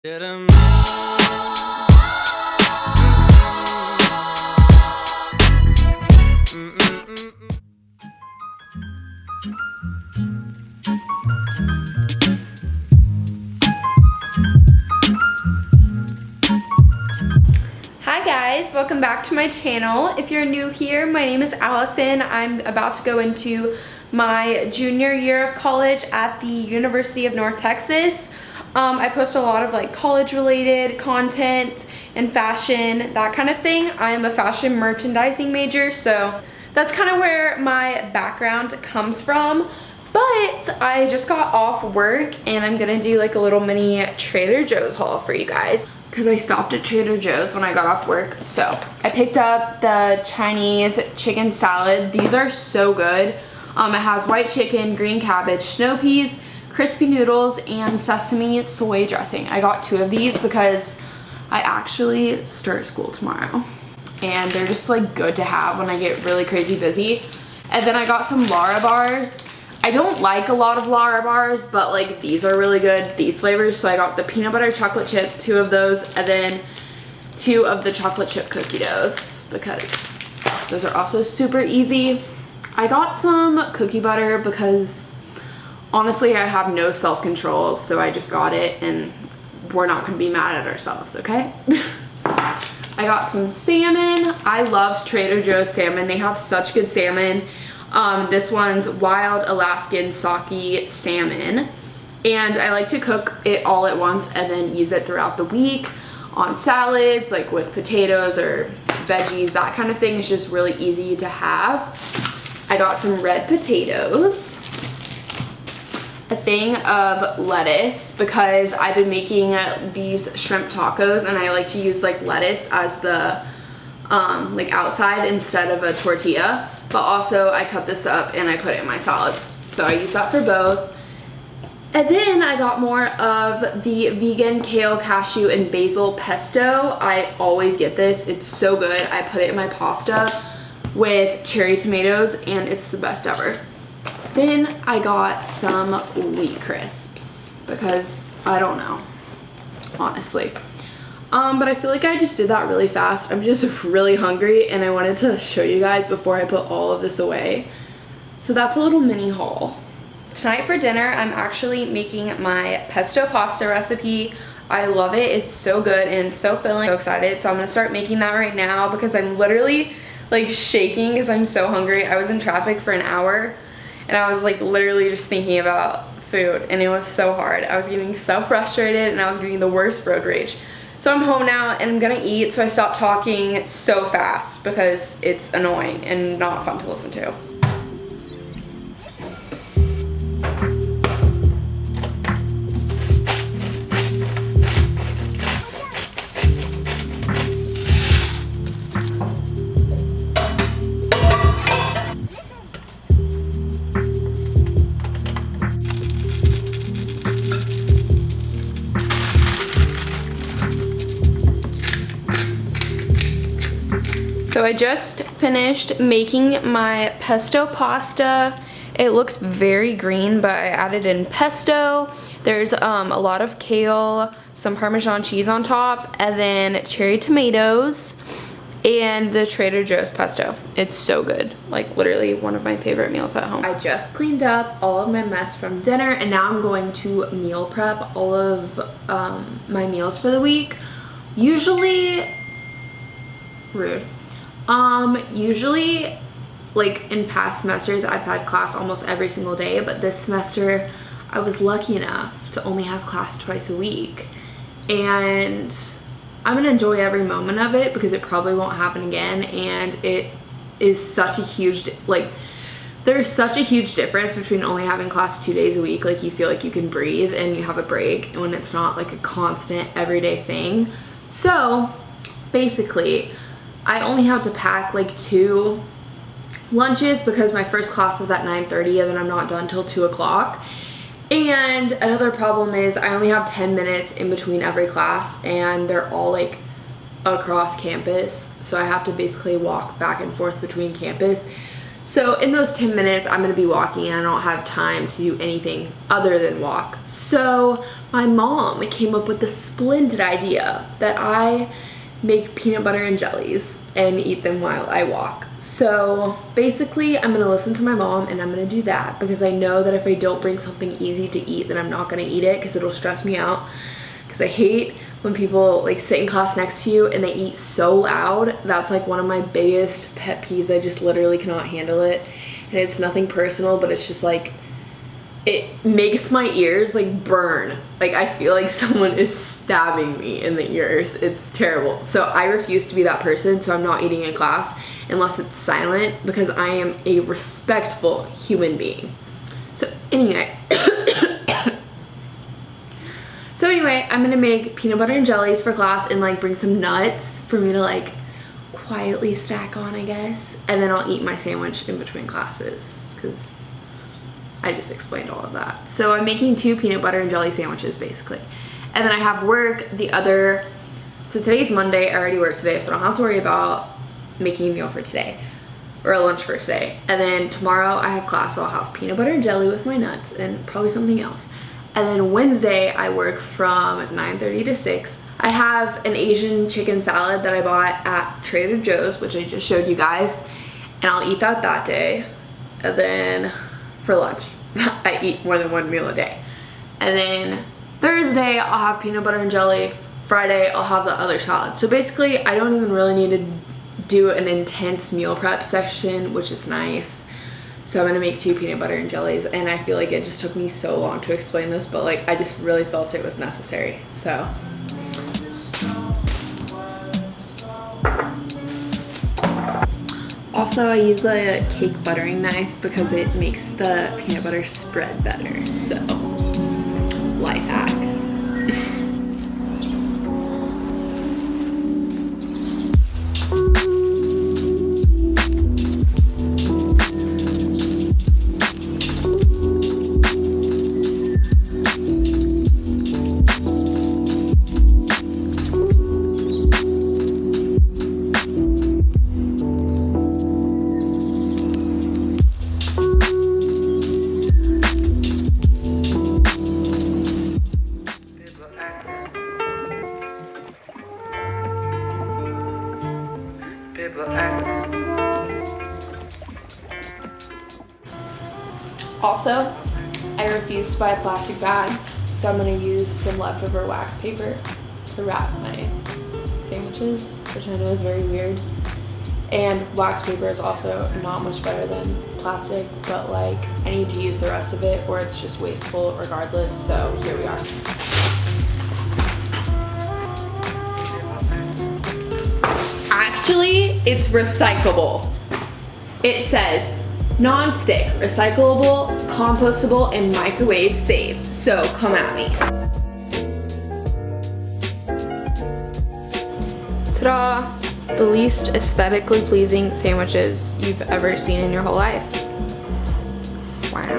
Hi guys, welcome back to my channel. If you're new here, my name is Allison. I'm about to go into my junior year of college at the University of North Texas. I post a lot of like college related content and fashion, that kind of thing. I am a fashion merchandising major, so that's kind of where my background comes from. But I just got off work and I'm gonna do like a little mini Trader Joe's haul for you guys because I stopped at Trader Joe's when I got off work. So I picked up the Chinese chicken salad. These are so good. It has white chicken, green cabbage, snow peas, crispy noodles, and sesame soy dressing. I got 2 of these because I actually start school tomorrow and they're just like good to have when I get really crazy busy. And then I got some Lara bars. I don't like a lot of Lara bars, but like these are really good, these flavors. So I got the peanut butter chocolate chip, 2 of those, and then 2 of the chocolate chip cookie doughs because those are also super easy. I got some cookie butter because honestly I have no self-control, so I just got it and we're not gonna be mad at ourselves, okay? I got some salmon. I love Trader Joe's salmon. They have such good salmon. This one's wild Alaskan sockeye salmon, and I like to cook it all at once and then use it throughout the week on salads, like with potatoes or veggies, that kind of thing. Is just really easy to have. I got some red potatoes, a thing of lettuce because I've been making these shrimp tacos and I like to use like lettuce as the like outside instead of a tortilla. But also I cut this up and I put it in my salads. So I use that for both. And then I got more of the vegan kale, cashew, and basil pesto. I always get this. It's so good. I put it in my pasta with cherry tomatoes and it's the best ever. Then I got some wheat crisps because I don't know, honestly. But I feel like I just did that really fast. I'm just really hungry and I wanted to show you guys before I put all of this away. So that's a little mini haul. Tonight for dinner, I'm actually making my pesto pasta recipe. I love it. It's so good and so filling. So excited. So I'm gonna start making that right now because I'm literally like shaking because I'm so hungry. I was in traffic for an hour and I was like literally just thinking about food and it was so hard. I was getting so frustrated and I was getting the worst road rage. So I'm home now and I'm gonna eat, so I stopped talking so fast because it's annoying and not fun to listen to. So I just finished making my pesto pasta. It looks very green, but I added in pesto. There's a lot of kale, some Parmesan cheese on top, and then cherry tomatoes, and the Trader Joe's pesto. It's so good. Like literally one of my favorite meals at home. I just cleaned up all of my mess from dinner, and now I'm going to meal prep all of my meals for the week. Usually, rude. Usually, like in past semesters, I've had class almost every single day, but this semester I was lucky enough to only have class twice a week. And I'm gonna enjoy every moment of it because it probably won't happen again. And it is such a huge, like, there's such a huge difference between only having class 2 days a week. Like you feel like you can breathe and you have a break, and when it's not like a constant everyday thing. So basically, I only have to pack like 2 lunches because my first class is at 9:30 and then I'm not done till 2 o'clock. And another problem is I only have 10 minutes in between every class and they're all like across campus. So I have to basically walk back and forth between campus. So in those 10 minutes, I'm gonna be walking and I don't have time to do anything other than walk. So my mom came up with the splendid idea that I make peanut butter and jellies and eat them while I walk. So basically I'm gonna listen to my mom and I'm gonna do that, because I know that if I don't bring something easy to eat, then I'm not gonna eat it because it'll stress me out. Because I hate when people like sit in class next to you and they eat so loud. That's like one of my biggest pet peeves. I just literally cannot handle it. And it's nothing personal, but it's just like, it makes my ears like burn. Like I feel like someone is stabbing me in the ears. It's terrible. So I refuse to be that person, so I'm not eating in class unless it's silent, because I am a respectful human being. So anyway, I'm gonna make peanut butter and jellies for class and like bring some nuts for me to like quietly snack on, I guess. And then I'll eat my sandwich in between classes, because I just explained all of that. So I'm making 2 peanut butter and jelly sandwiches basically. And then I have work so today's Monday, I already work today, so I don't have to worry about making a meal for today or a lunch for today. And then tomorrow I have class, so I'll have peanut butter and jelly with my nuts and probably something else. And then Wednesday I work from 9:30 to 6. I have an Asian chicken salad that I bought at Trader Joe's, which I just showed you guys, and I'll eat that day. And then for lunch, I eat more than 1 meal a day. And then Thursday I'll have peanut butter and jelly. Friday I'll have the other salad. So basically I don't even really need to do an intense meal prep section, which is nice. So I'm gonna make 2 peanut butter and jellies, and I feel like it just took me so long to explain this, but like I just really felt it was necessary. So also I use a cake buttering knife because it makes the peanut butter spread better. So life hack. Also, I refuse to buy plastic bags, so I'm gonna use some leftover wax paper to wrap my sandwiches, which I know is very weird. And wax paper is also not much better than plastic, but like I need to use the rest of it or it's just wasteful regardless, so here we are. Actually, it's recyclable. It says non-stick, recyclable, compostable, and microwave safe. So come at me. Ta-da! The least aesthetically pleasing sandwiches you've ever seen in your whole life. Wow.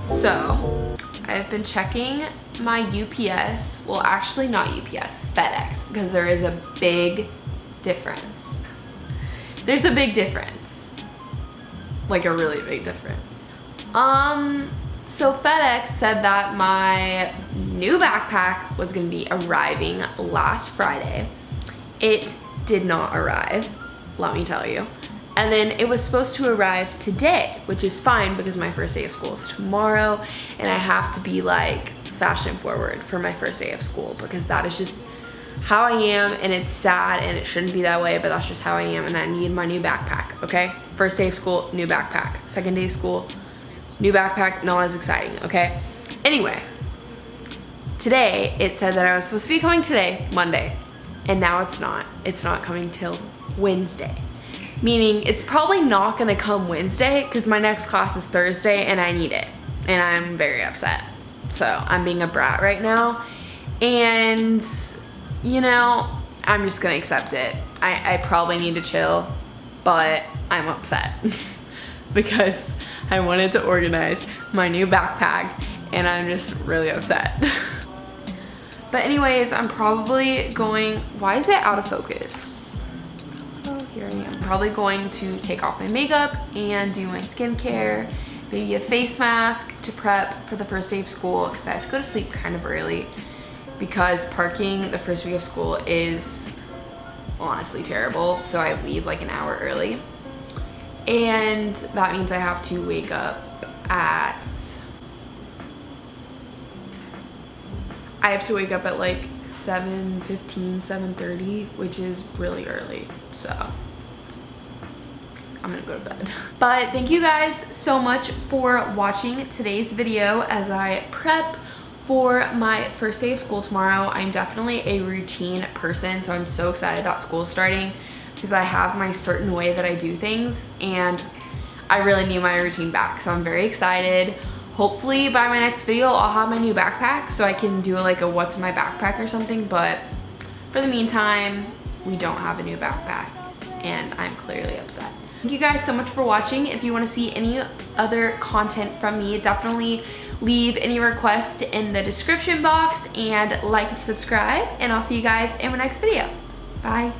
So, I've been checking my UPS, well actually not UPS, FedEx, because there is a big difference. There's a big difference. Like a really big difference. So FedEx said that my new backpack was gonna be arriving last Friday. It did not arrive, let me tell you. And then it was supposed to arrive today, which is fine because my first day of school is tomorrow and I have to be like fashion forward for my first day of school because that is just how I am, and it's sad and it shouldn't be that way, but that's just how I am, and I need my new backpack, okay? First day of school, new backpack. Second day of school, new backpack, not as exciting, okay? Anyway, today it said that I was supposed to be coming today, Monday, and now it's not. It's not coming till Wednesday. Meaning it's probably not gonna come Wednesday because my next class is Thursday and I need it. And I'm very upset. So I'm being a brat right now. And you know, I'm just gonna accept it. I probably need to chill, but I'm upset because I wanted to organize my new backpack and I'm just really upset. But anyways, I'm probably going, why is it out of focus? Oh, here I am. I'm probably going to take off my makeup and do my skincare, maybe a face mask to prep for the first day of school because I have to go to sleep kind of early because parking the first week of school is honestly terrible. So I leave like an hour early. And that means I have to wake up at, like 7:15, 7:30, which is really early. So I'm gonna go to bed. But thank you guys so much for watching today's video as I prep for my first day of school tomorrow. I'm definitely a routine person, so I'm so excited that school is starting because I have my certain way that I do things and I really need my routine back. So I'm very excited. Hopefully by my next video, I'll have my new backpack so I can do like a what's in my backpack or something. But for the meantime, we don't have a new backpack and I'm clearly upset. Thank you guys so much for watching. If you want to see any other content from me, definitely leave any requests in the description box and like and subscribe. And I'll see you guys in my next video. Bye.